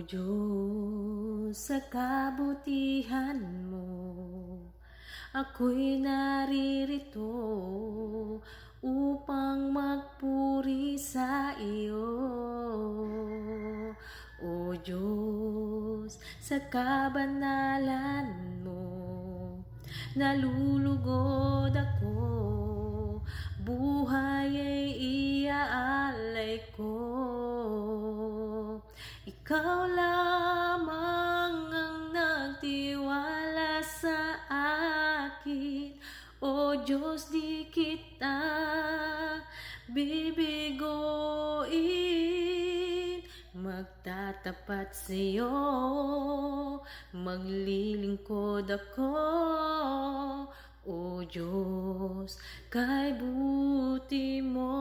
Diyos, sa kabutihan mo, ako'y naririto upang magpuri sa iyo. O Diyos, sa kabanalan mo, nalulugod ako, buhay ay iaalay ko. Ikaw lamang ang nagtiwala sa akin, O Diyos, di kita bibigoin. Magtatapat sa'yo, maglilingkod ako, O Diyos, kay buti mo.